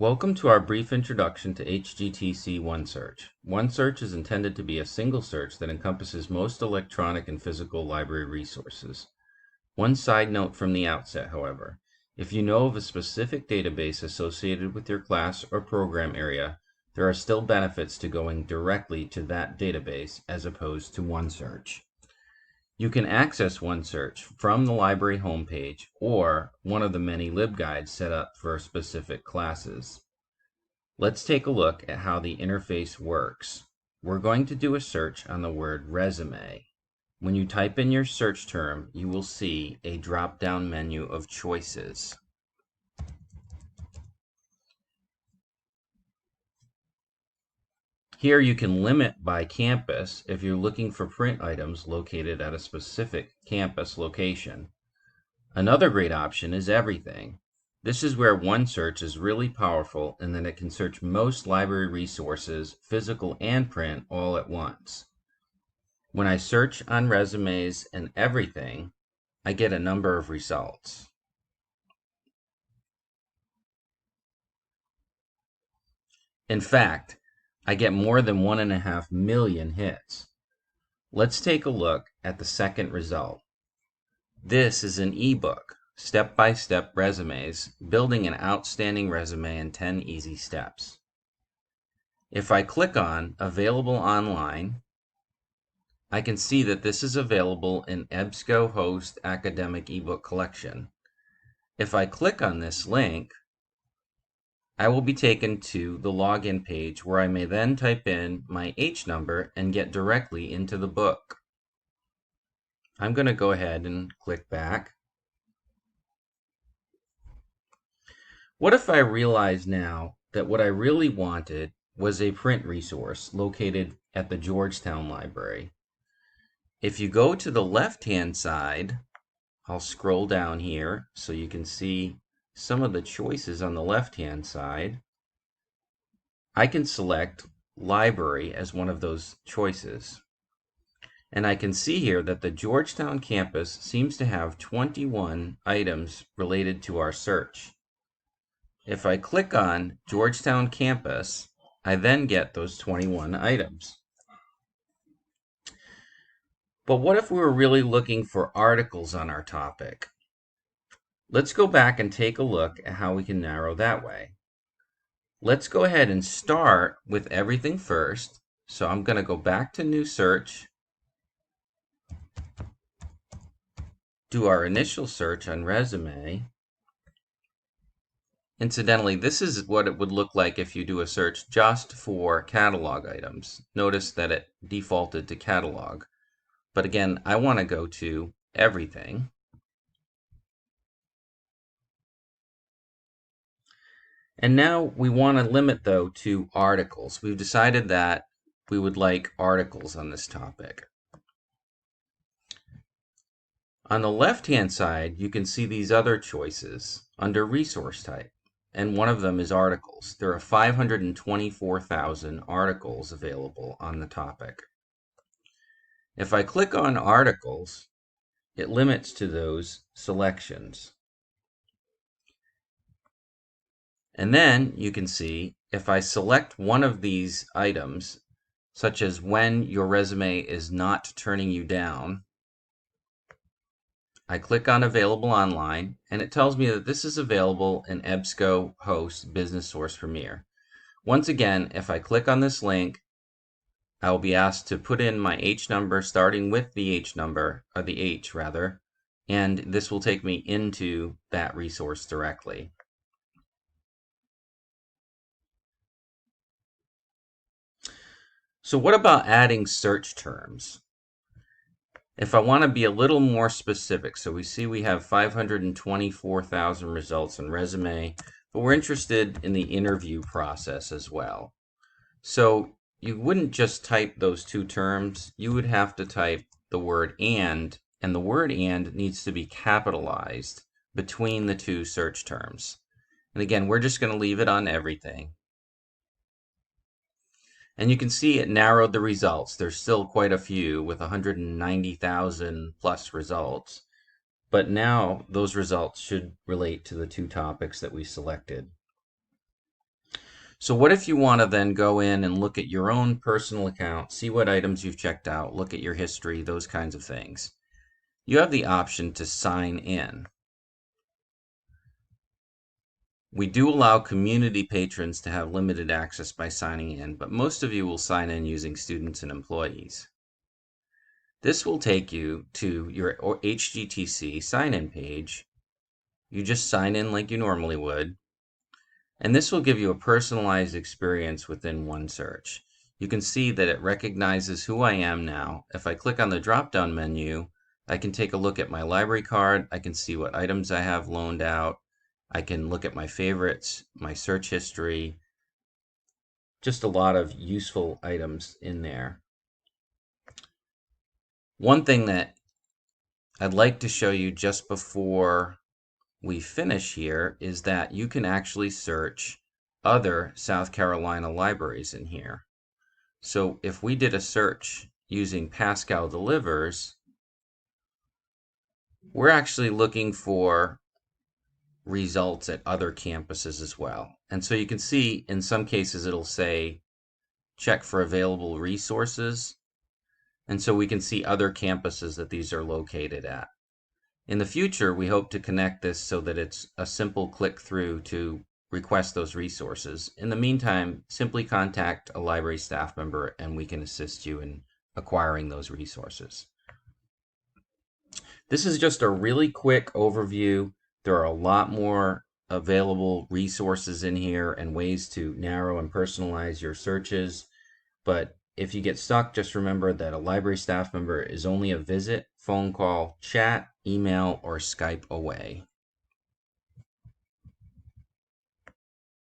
Welcome to our brief introduction to HGTC OneSearch. OneSearch is intended to be a single search that encompasses most electronic and physical library resources. One side note from the outset, however, if you know of a specific database associated with your class or program area, there are still benefits to going directly to that database as opposed to OneSearch. You can access OneSearch from the library homepage or one of the many libguides set up for specific classes. Let's take a look at how the interface works. We're going to do a search on the word resume. When you type in your search term, you will see a drop-down menu of choices. Here you can limit by campus if you're looking for print items located at a specific campus location. Another great option is everything. This is where OneSearch is really powerful in that it can search most library resources, physical and print, all at once. When I search on resumes and everything, I get a number of results. In fact, I get more than 1.5 million hits. Let's take a look at the second result. This is an ebook, step-by-step resumes, building an outstanding resume in 10 easy steps. If I click on Available Online, I can see that this is available in EBSCO-Host Academic eBook Collection. If I click on this link, I will be taken to the login page where I may then type in my H number and get directly into the book. I'm going to go ahead and click back. What if I realize now that what I really wanted was a print resource located at the Georgetown Library? If you go to the left-hand side, I'll scroll down here so you can see some of the choices on the left-hand side. I can select Library as one of those choices. And I can see here that the Georgetown campus seems to have 21 items related to our search. If I click on Georgetown campus, I then get those 21 items. But what if we were really looking for articles on our topic? Let's go back and take a look at how we can narrow that way. Let's go ahead and start with everything first. So I'm going to go back to New Search, do our initial search on resume. Incidentally, this is what it would look like if you do a search just for catalog items. Notice that it defaulted to catalog. But again, I want to go to everything. And now we want to limit, though, to articles. We've decided that we would like articles on this topic. On the left-hand side, you can see these other choices under resource type, and one of them is articles. There are 524,000 articles available on the topic. If I click on articles, it limits to those selections. And then you can see if I select one of these items, such as when your resume is not turning you down, I click on Available Online, and it tells me that this is available in EBSCO-Host Business Source Premier. Once again, if I click on this link, I will be asked to put in my H number starting with the H number, or the H rather, and this will take me into that resource directly. So what about adding search terms? If I want to be a little more specific, so we see we have 524,000 results in resume, but we're interested in the interview process as well. So you wouldn't just type those two terms, you would have to type the word and the word and needs to be capitalized between the two search terms. And again, we're just going to leave it on everything. And you can see it narrowed the results. There's still quite a few with 190,000 plus results. But now those results should relate to the two topics that we selected. So what if you want to then go in and look at your own personal account, see what items you've checked out, look at your history, those kinds of things? You have the option to sign in. We do allow community patrons to have limited access by signing in, but most of you will sign in using students and employees. This will take you to your HGTC sign-in page. You just sign in like you normally would, and this will give you a personalized experience within OneSearch. You can see that it recognizes who I am now. If I click on the drop-down menu, I can take a look at my library card. I can see what items I have loaned out. I can look at my favorites, my search history, just a lot of useful items in there. One thing that I'd like to show you just before we finish here is that you can actually search other South Carolina libraries in here. So if we did a search using Pascal Delivers, we're actually looking for results at other campuses as well. And so you can see in some cases it'll say check for available resources. And so we can see other campuses that these are located at. In the future, we hope to connect this so that it's a simple click through to request those resources. In the meantime, simply contact a library staff member and we can assist you in acquiring those resources. This is just a really quick overview. There are a lot more available resources in here and ways to narrow and personalize your searches. But if you get stuck, just remember that a library staff member is only a visit, phone call, chat, email, or Skype away.